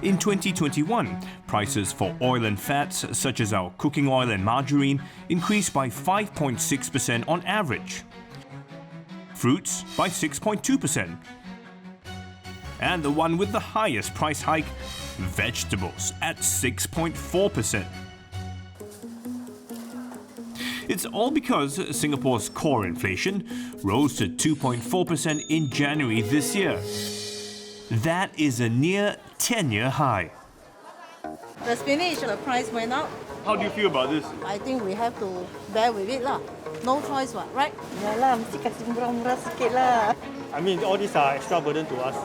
In 2021, prices for oil and fats, such as our cooking oil and margarine, increased by 5.6% on average. Fruits by 6.2%. And the one with the highest price hike, vegetables at 6.4%. It's all because Singapore's core inflation rose to 2.4% in January this year. That is a near 10-year high. The spinach, the price went up. How do you feel about this? I think we have to bear with it lah. No choice, what, right? Yalah, mesti kasi murah-murah sikit lah. I mean, all these are extra burden to us.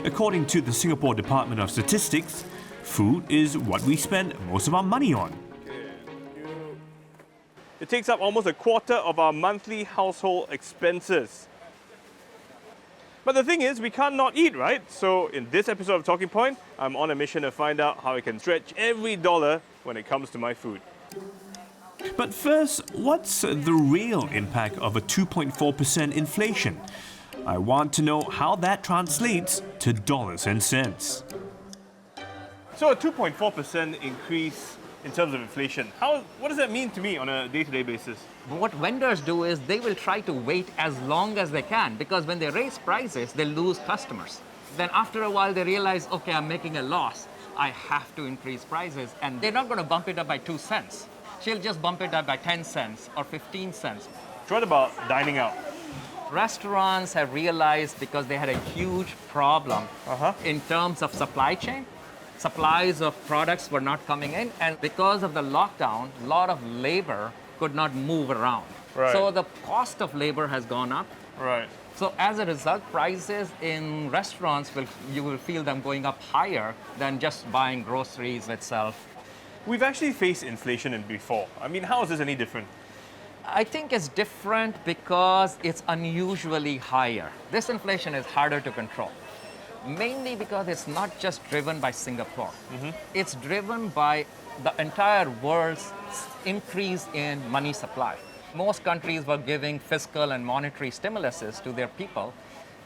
According to the Singapore Department of Statistics, food is what we spend most of our money on. It takes up almost a quarter of our monthly household expenses. But the thing is, we can't not eat, right? So in this episode of Talking Point, I'm on a mission to find out how I can stretch every dollar when it comes to my food. But first, what's the real impact of a 2.4% inflation? I want to know how that translates to dollars and cents. So a 2.4% increase in terms of inflation, what does that mean to me on a day-to-day basis? What vendors do is they will try to wait as long as they can, because when they raise prices, they lose customers. Then after a while, they realize, okay, I'm making a loss. I have to increase prices, and they're not going to bump it up by 2 cents. She'll just bump it up by 10 cents or 15 cents. What about dining out? Restaurants have realized, because they had a huge problem in terms of supply chain. Supplies of products were not coming in, and because of the lockdown, a lot of labor could not move around. Right. So the cost of labor has gone up. Right. So as a result, prices in restaurants, you will feel them going up higher than just buying groceries itself. We've actually faced inflation before. I mean, how is this any different? I think it's different because it's unusually higher. This inflation is harder to control, mainly because it's not just driven by Singapore. It's driven by the entire world's increase in money supply. Most countries were giving fiscal and monetary stimuluses to their people,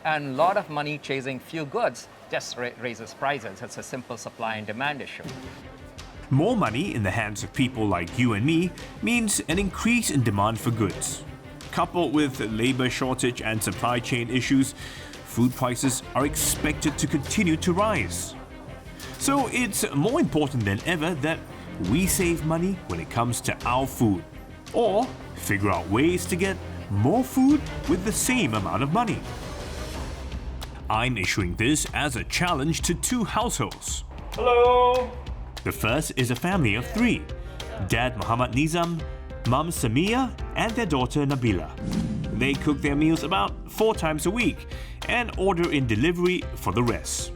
and a lot of money chasing few goods just raises prices. It's a simple supply and demand issue. More money in the hands of people like you and me means an increase in demand for goods. Coupled with labor shortage and supply chain issues, food prices are expected to continue to rise. So it's more important than ever that we save money when it comes to our food, or figure out ways to get more food with the same amount of money. I'm issuing this as a challenge to 2 households. Hello! The first is a family of 3, Dad Muhammad Nizam, Mum Samia, and their daughter Nabila. They cook their meals about 4 times a week and order in delivery for the rest.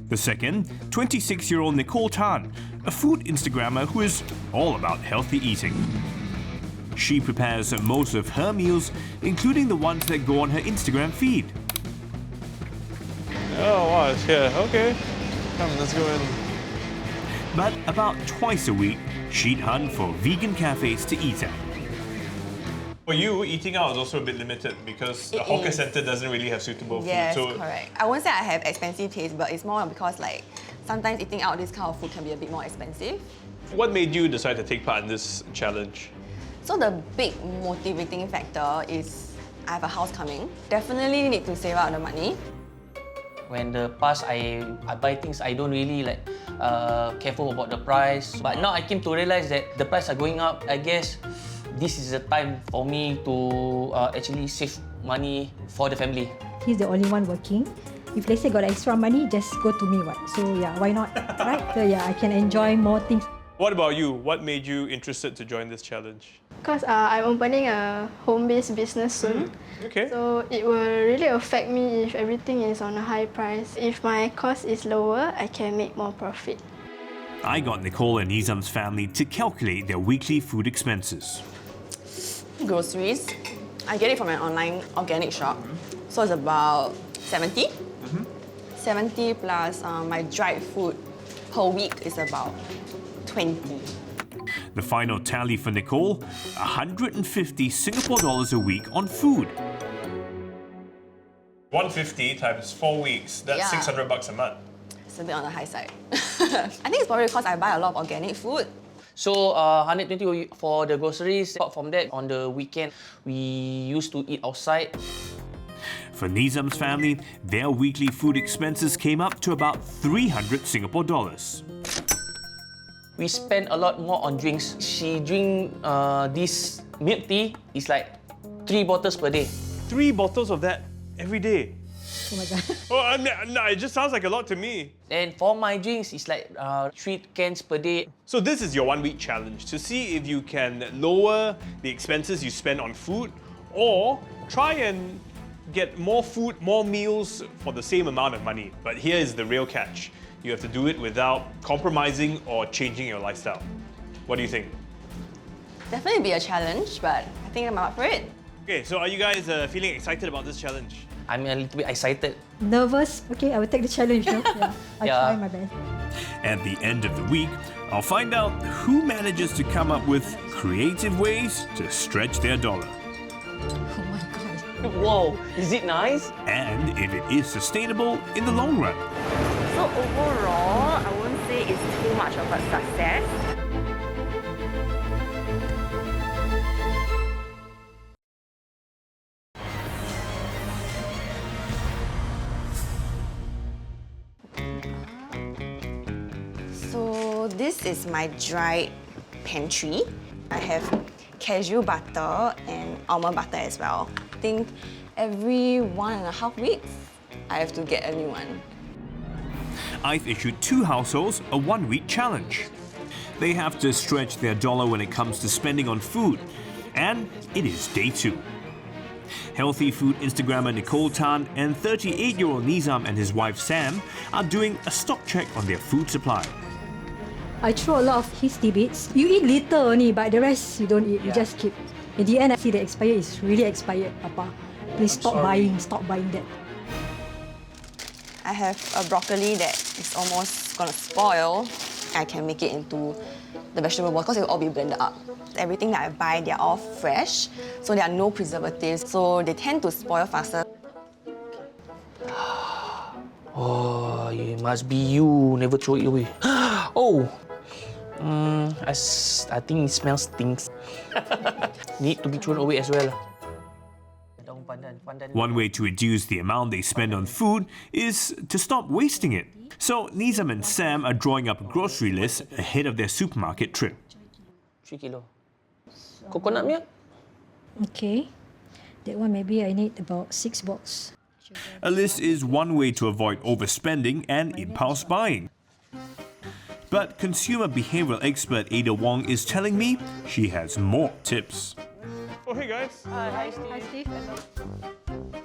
The second, 26-year-old Nicole Tan, a food Instagrammer who is all about healthy eating. She prepares most of her meals, including the ones that go on her Instagram feed. Oh, wow, it's here. Okay. Come, let's go in. But about twice a week, she'd hunt for vegan cafes to eat at. For you, eating out is also a bit limited because the hawker centre doesn't really have suitable food. Yes, So correct. I won't say I have expensive taste, but it's more because like sometimes eating out this kind of food can be a bit more expensive. what made you decide to take part in this challenge? So the big motivating factor is I have a house coming. Definitely need to save up the money. When the past I buy things, I don't really careful about the price. But now I came to realize that the price are going up. I guess this is the time for me to actually save money for the family. He's the only one working. If let's say got extra money, just go to me, what? So yeah, why not, right? So yeah, I can enjoy more things. What about you? What made you interested to join this challenge? Because I'm opening a home-based business soon. Okay. So it will really affect me if everything is on a high price. If my cost is lower, I can make more profit. I got Nicole and Nizam's family to calculate their weekly food expenses. Groceries, I get it from an online organic shop. So it's about 70. 70 plus my dried food per week is about 20. The final tally for Nicole, 150 Singapore dollars a week on food. 150 times 4 weeks, that's Yeah. $600 a month. a bit on the high side. I think it's probably because I buy a lot of organic food. So 120 for the groceries. Apart from that, on the weekend, we used to eat outside. For Nizam's family, their weekly food expenses came up to about 300 Singapore dollars. We spend a lot more on drinks. She drink this milk tea. It's like 3 bottles per day. 3 bottles of that every day. Oh my God. Oh, no, it just sounds like a lot to me. And for my drinks, it's like 3 cans per day. So this is your 1-week challenge to see if you can lower the expenses you spend on food or try and get more food, more meals for the same amount of money. But here is the real catch. You have to do it without compromising or changing your lifestyle. What do you think? Definitely be a challenge, but I think I'm up for it. Okay, so are you guys feeling excited about this challenge? I'm a little bit excited. Nervous? Okay, I will take the challenge. No? Yeah, I'll Yeah. try my best. At the end of the week, I'll find out who manages to come up with creative ways to stretch their dollar. Oh my God. Whoa, is it nice? And if it is sustainable in the long run. So overall, I won't say it's too much of a success. So this is my dried pantry. I have cashew butter and almond butter as well. I think every 1.5 weeks, I have to get a new one. I've issued 2 households a 1-week challenge. They have to stretch their dollar when it comes to spending on food. And it is day 2. Healthy food Instagrammer Nicole Tan and 38-year-old Nizam and his wife Sam are doing a stock check on their food supply. I throw a lot of his tidbits. You eat little only, but the rest you don't eat. You just keep. In the end, I see the expired is really expired, Papa. Please stop buying that. I have a broccoli that is almost gonna spoil. I can make it into the vegetable bowl because it will all be blended up. Everything that I buy, they're all fresh, so there are no preservatives, so they tend to spoil faster. Oh, it must be you. Never throw it away. Oh, I think it smells stinks. Need to be thrown away as well. One way to reduce the amount they spend on food is to stop wasting it. So Nizam and Sam are drawing up a grocery list ahead of their supermarket trip. 3 kilo. Coconut milk? Okay. That one maybe I need about 6 boxes. A list is one way to avoid overspending and impulse buying. But consumer behavioral expert Ada Wong is telling me she has more tips. Oh, hey guys. Hi, Steve.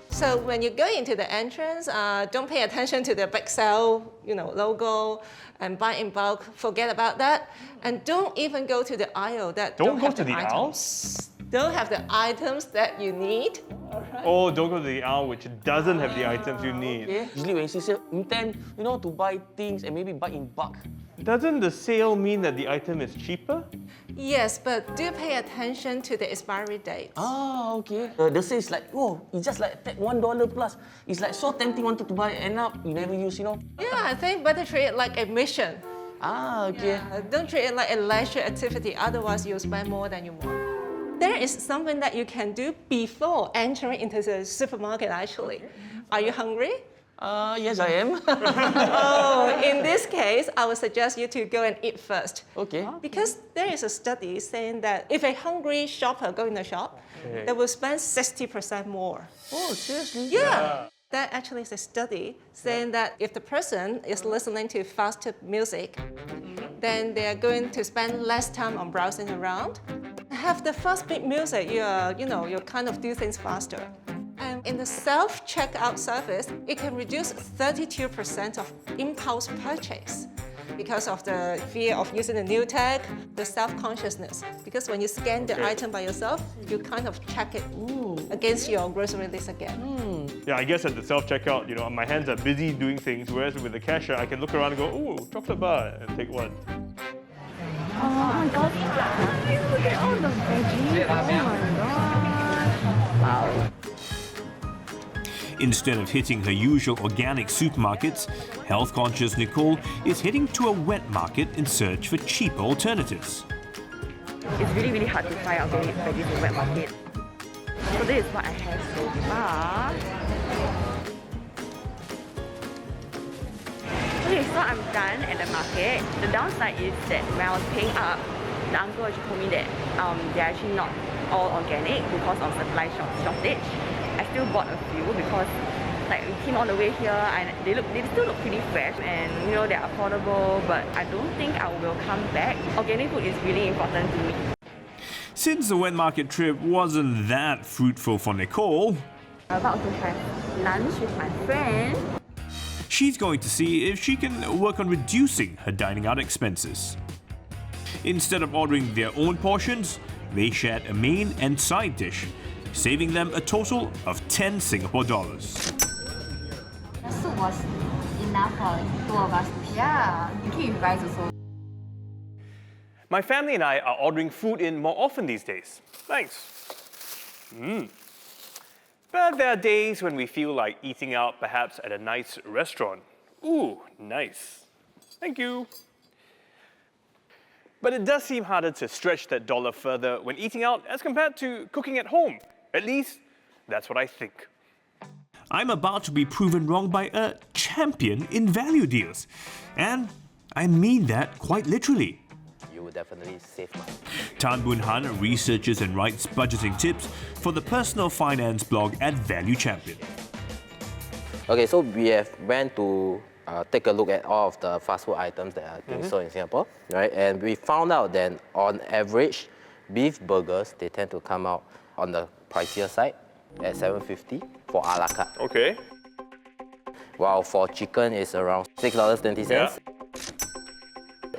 So when you go into the entrance, don't pay attention to the big sale, logo, and buy in bulk. Forget about that, and don't even go to the aisle that Don't go have to the aisle? items. Don't have the items that you need. Oh, don't go to the aisle which doesn't have the items you need. Yeah. Usually when you see sale, intend, to buy things and maybe buy in bulk. Doesn't the sale mean that the item is cheaper? Yes, but do pay attention to the expiry date. Ah, okay. The sale is like, whoa, it's just like $1 plus. It's like so tempting wanted to buy, end up you never use, Yeah, I think better treat it like a mission. Ah, okay. Don't treat it like a leisure activity, otherwise you'll spend more than you want. There is something that you can do before entering into the supermarket actually. Are you hungry? Yes, I am. Oh, in this case, I would suggest you to go and eat first. Okay. Because there is a study saying that if a hungry shopper go in the shop, they will spend 60% more. Oh, seriously? Yeah. That actually is a study saying that if the person is listening to faster music, then they are going to spend less time on browsing around. Have the fast beat music, you kind of do things faster. And in the self-checkout service, it can reduce 32% of impulse purchase because of the fear of using the new tech, the self-consciousness. Because when you scan the item by yourself, you kind of check it against your grocery list again. Yeah, I guess at the self-checkout, my hands are busy doing things, whereas with the cashier, I can look around and go, ooh, chocolate bar, and take one. Oh my god, look at all the veggies. Oh my god. Wow. Instead of hitting her usual organic supermarkets, health-conscious Nicole is heading to a wet market in search for cheaper alternatives. It's really hard to find organic veggies in wet market. So this is what I have so far. Okay, so I'm done at the market. The downside is that when I was paying up, the uncle actually told me that they're actually not all organic because of supply shortage. I still bought a few because like we came all the way here and they still look pretty fresh and you know they're affordable, but I don't think I will come back. Organic food is really important to me. Since the wet market trip wasn't that fruitful for Nicole, I'm about to have lunch with my friend. she's going to see if she can work on reducing her dining out expenses. Instead of ordering their own portions, they shared a main and side dish, saving them a total of 10 Singapore dollars. The soup was enough for two of us. Yeah, you can eat with rice also. My family and I are ordering food in more often these days. Thanks. But there are days when we feel like eating out perhaps at a nice restaurant. Ooh, nice. Thank you. But it does seem harder to stretch that dollar further when eating out as compared to cooking at home. At least, that's what I think. I'm about to be proven wrong by a champion in value deals. And I mean that quite literally. You will definitely save money. Tan Boon Han researches and writes budgeting tips for the personal finance blog at Value Champion. Okay, so we have went to take a look at all of the fast food items that are being sold in Singapore, right? And we found out that on average, beef burgers, they tend to come out on the pricier side at $7.50 for a la carte. Okay. While for chicken, it's around $6.20. Yeah.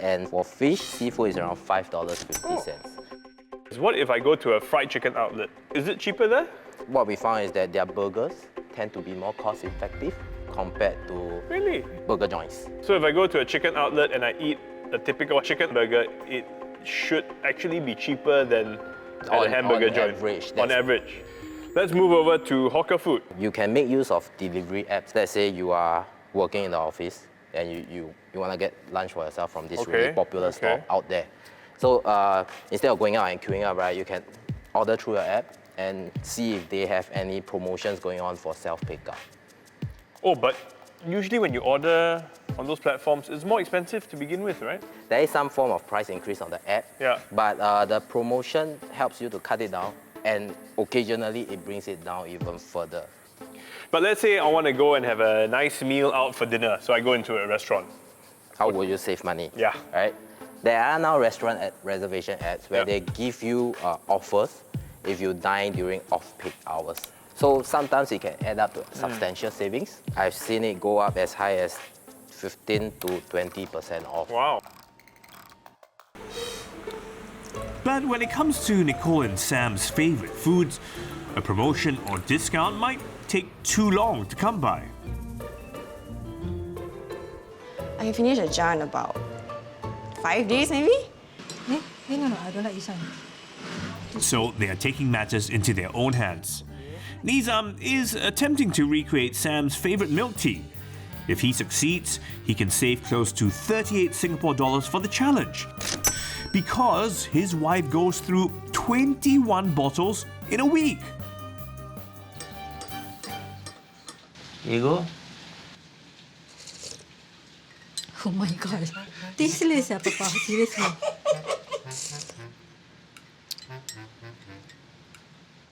And for fish, seafood is around $5.50. What if I go to a fried chicken outlet? Is it cheaper there? What we found is that their burgers tend to be more cost-effective compared to Really? burger joints. So if I go to a chicken outlet and I eat a typical chicken burger, it should actually be cheaper than at a hamburger joint. Average, on average. Let's move over to hawker food. You can make use of delivery apps. Let's say you are working in the office and you want to get lunch for yourself from this really popular store out there. So instead of going out and queuing up, right, you can order through your app and see if they have any promotions going on for self-pickup. Oh, but usually when you order on those platforms, it's more expensive to begin with, right? There is some form of price increase on the app, but the promotion helps you to cut it down, and occasionally it brings it down even further. But let's say I want to go and have a nice meal out for dinner, so I go into a restaurant. How will you save money? Yeah. Right? There are now restaurant reservation apps where they give you offers if you dine during off-peak hours. So sometimes it can add up to substantial savings. I've seen it go up as high as 15 to 20% off. Wow. But when it comes to Nicole and Sam's favorite foods, a promotion or discount might take too long to come by. I can finish a jar in about 5 days maybe? No, I don't like this one. So they are taking matters into their own hands. Nizam is attempting to recreate Sam's favorite milk tea. If he succeeds, he can save close to 38 Singapore dollars for the challenge. Because his wife goes through 21 bottles in a week. Here you go. Oh my god. Tasteless, Papa. Seriously.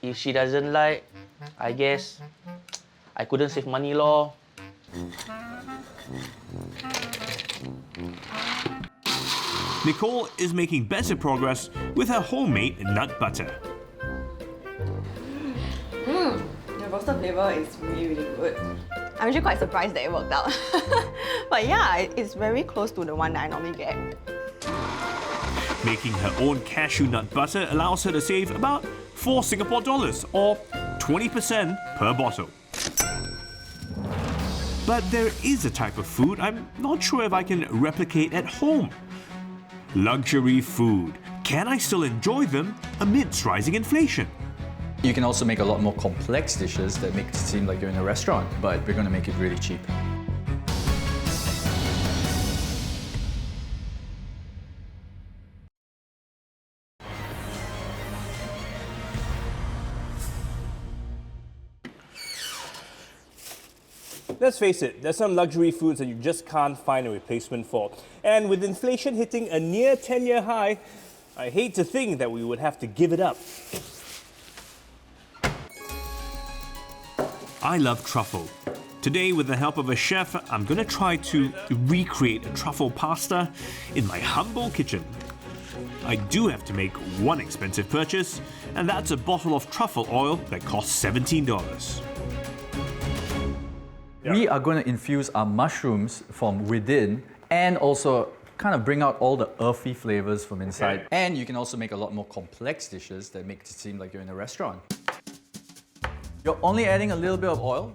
If she doesn't like, I guess I couldn't save money lor. Nicole is making better progress with her homemade nut butter. The roasted flavour is really good. I'm actually quite surprised that it worked out. But yeah, it's very close to the one that I normally get. Making her own cashew nut butter allows her to save about 4 Singapore dollars or 20% per bottle. But there is a type of food I'm not sure if I can replicate at home. Luxury food. Can I still enjoy them amidst rising inflation? You can also make a lot more complex dishes that make it seem like you're in a restaurant, but we're going to make it really cheap. Let's face it, there's some luxury foods that you just can't find a replacement for. And with inflation hitting a near 10-year high, I hate to think that we would have to give it up. I love truffle. Today, with the help of a chef, I'm gonna try to recreate a truffle pasta in my humble kitchen. I do have to make one expensive purchase, and that's a bottle of truffle oil that costs $17. We are going to infuse our mushrooms from within and also kind of bring out all the earthy flavors from inside. Okay. And you can also make a lot more complex dishes that make it seem like you're in a restaurant. You're only adding a little bit of oil.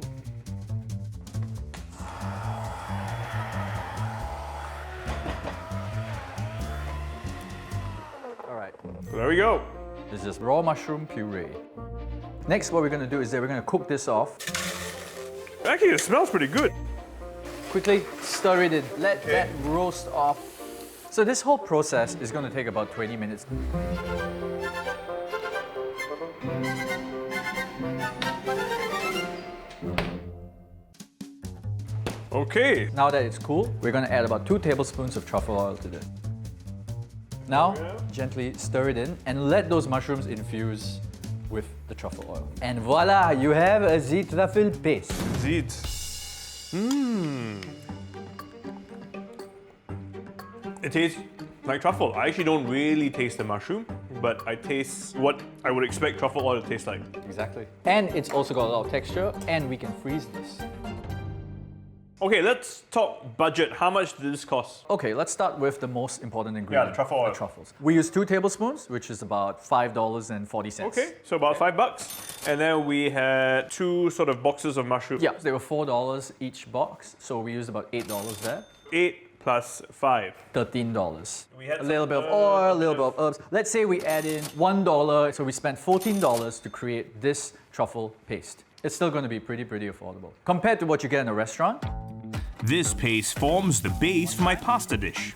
All right. There we go. This is raw mushroom puree. Next, what we're going to do is that we're going to cook this off. Actually, it smells pretty good. Quickly stir it in. Let that roast off. So this whole process is going to take about 20 minutes. Okay. Now that it's cool, we're going to add about 2 tablespoons of truffle oil to this. Now, gently stir it in and let those mushrooms infuse with the truffle oil. And voila, you have a Z truffle paste. Zit. It tastes like truffle. I actually don't really taste the mushroom, but I taste what I would expect truffle oil to taste like. Exactly. And it's also got a lot of texture, and we can freeze this. Okay, let's talk budget. How much did this cost? Okay, let's start with the most important ingredient. the truffle oil. The truffles. We use 2 tablespoons, which is about $5.40. Okay, so about $5. And then we had 2 sort of boxes of mushrooms. Yeah, they were $4 each box, so we used about $8 there. 8 plus 5. $13. We had A little bit of oil, a little bit of herbs. Let's say we add in $1, so we spent $14 to create this truffle paste. It's still going to be pretty affordable. Compared to what you get in a restaurant. This paste forms the base for my pasta dish.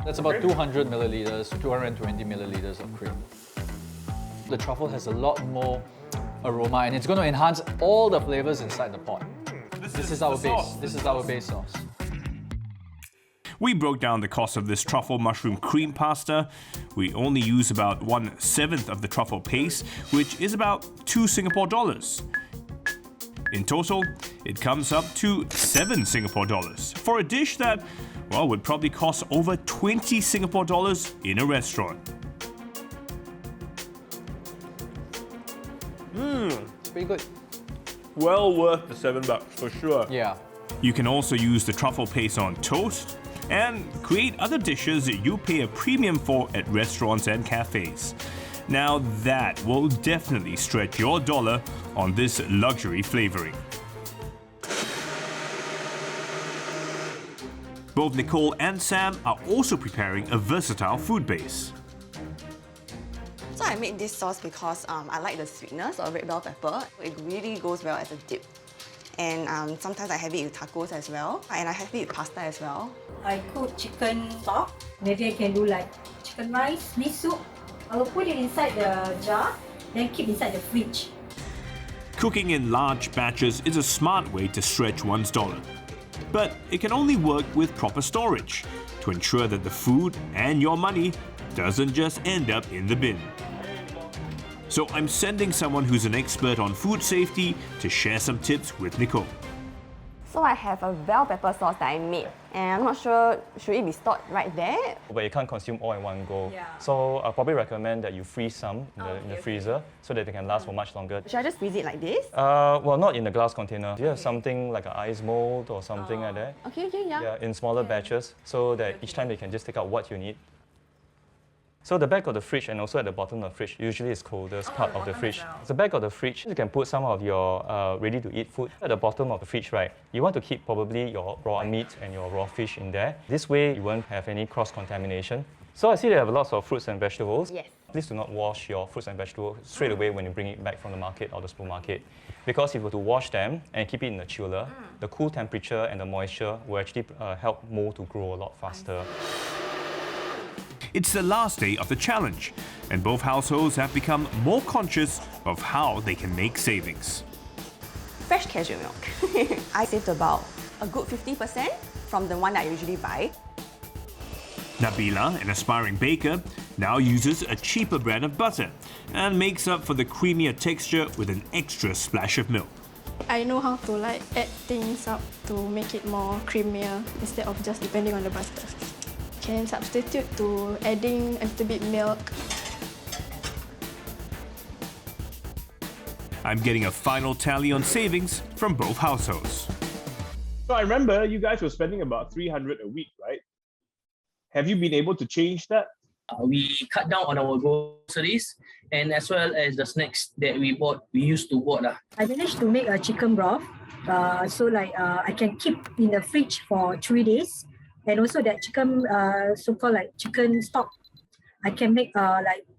That's about 200 milliliters to 220 milliliters of cream. The truffle has a lot more aroma and it's going to enhance all the flavors inside the pot. This is our base. This is our base sauce. We broke down the cost of this truffle mushroom cream pasta. We only use about 1/7 of the truffle paste, which is about 2 Singapore dollars. In total, it comes up to 7 Singapore dollars for a dish that, well, would probably cost over 20 Singapore dollars in a restaurant. It's pretty good. Well worth the $7 for sure. Yeah. You can also use the truffle paste on toast and create other dishes that you pay a premium for at restaurants and cafes. Now that will definitely stretch your dollar on this luxury flavoring. Both Nicole and Sam are also preparing a versatile food base. So I made this sauce because I like the sweetness of red bell pepper. It really goes well as a dip. And sometimes I have it with tacos as well. And I have it with pasta as well. I cook chicken stock. Maybe I can do like chicken rice, meat soup. I will put it inside the jar, then keep inside the fridge. Cooking in large batches is a smart way to stretch one's dollar. But it can only work with proper storage to ensure that the food and your money doesn't just end up in the bin. So I'm sending someone who's an expert on food safety to share some tips with Nicole. So I have a bell pepper sauce that I made. And I'm not sure, should it be stored right there? But you can't consume all in one go. So I'll probably recommend that you freeze some in the freezer so that they can last for much longer. Should I just freeze it like this? Well, not in a glass container. Do you have something like an ice mold or something like that? Okay, yeah. Yeah, in smaller batches so that each time you can just take out what you need. So the back of the fridge and also at the bottom of the fridge usually is coldest part of the fridge. The back of the fridge, you can put some of your ready-to-eat food. At the bottom of the fridge, right, you want to keep probably your raw meat and your raw fish in there. This way, you won't have any cross-contamination. So I see they have lots of fruits and vegetables. Yes. Please do not wash your fruits and vegetables straight away when you bring it back from the market or the supermarket. Because if you were to wash them and keep it in the chiller, the cool temperature and the moisture will actually help mold to grow a lot faster. It's the last day of the challenge, and both households have become more conscious of how they can make savings. Fresh cashew milk. I saved about a good 50% from the one that I usually buy. Nabila, an aspiring baker, now uses a cheaper brand of butter and makes up for the creamier texture with an extra splash of milk. I know how to add things up to make it more creamier instead of just depending on the butter. Can substitute to adding a little bit milk. I'm getting a final tally on savings from both households. So I remember you guys were spending about $300 a week, right? Have you been able to change that? We cut down on our groceries and as well as the snacks that we used to bought. I managed to make a chicken broth. I can keep in the fridge for 3 days. And also that chicken, so-called chicken stock, I can make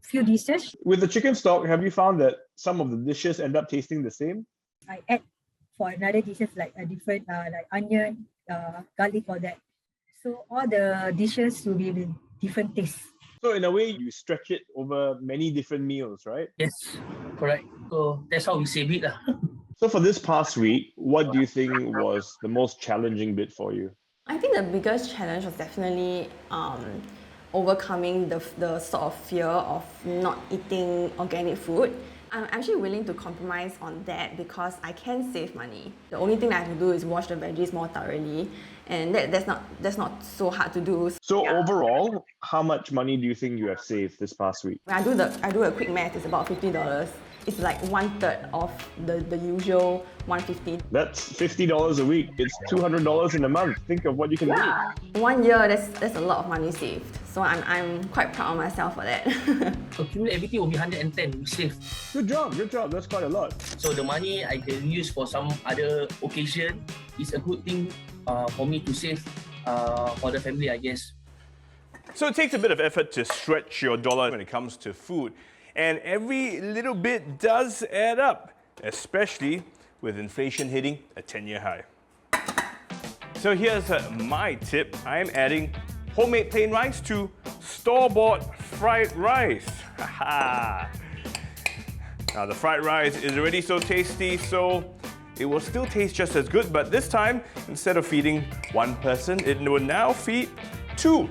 few dishes. With the chicken stock, have you found that some of the dishes end up tasting the same? I add for another dishes like a different, like onion, garlic, all that. So all the dishes will be with different tastes. So in a way, you stretch it over many different meals, right? Yes, correct. So that's how we save it. So for this past week, what do you think was the most challenging bit for you? I think the biggest challenge was definitely overcoming the sort of fear of not eating organic food. I'm actually willing to compromise on that because I can save money. The only thing I have to do is wash the veggies more thoroughly, and that's not so hard to do. So overall, how much money do you think you have saved this past week? When I do a quick math, it's about $50. It's like 1/3 of the usual $150. That's $50 a week. It's $200 in a month. Think of what you can do. 1 year, that's a lot of money saved. So I'm quite proud of myself for that. Accumulate everything will be 110 we save. Good job. That's quite a lot. So the money I can use for some other occasion is a good thing for me to save for the family, I guess. So it takes a bit of effort to stretch your dollar when it comes to food. And every little bit does add up, especially with inflation hitting a 10-year high. So here's my tip. I'm adding homemade plain rice to store-bought fried rice. Now the fried rice is already so tasty, so it will still taste just as good, but this time, instead of feeding one person, it will now feed 2.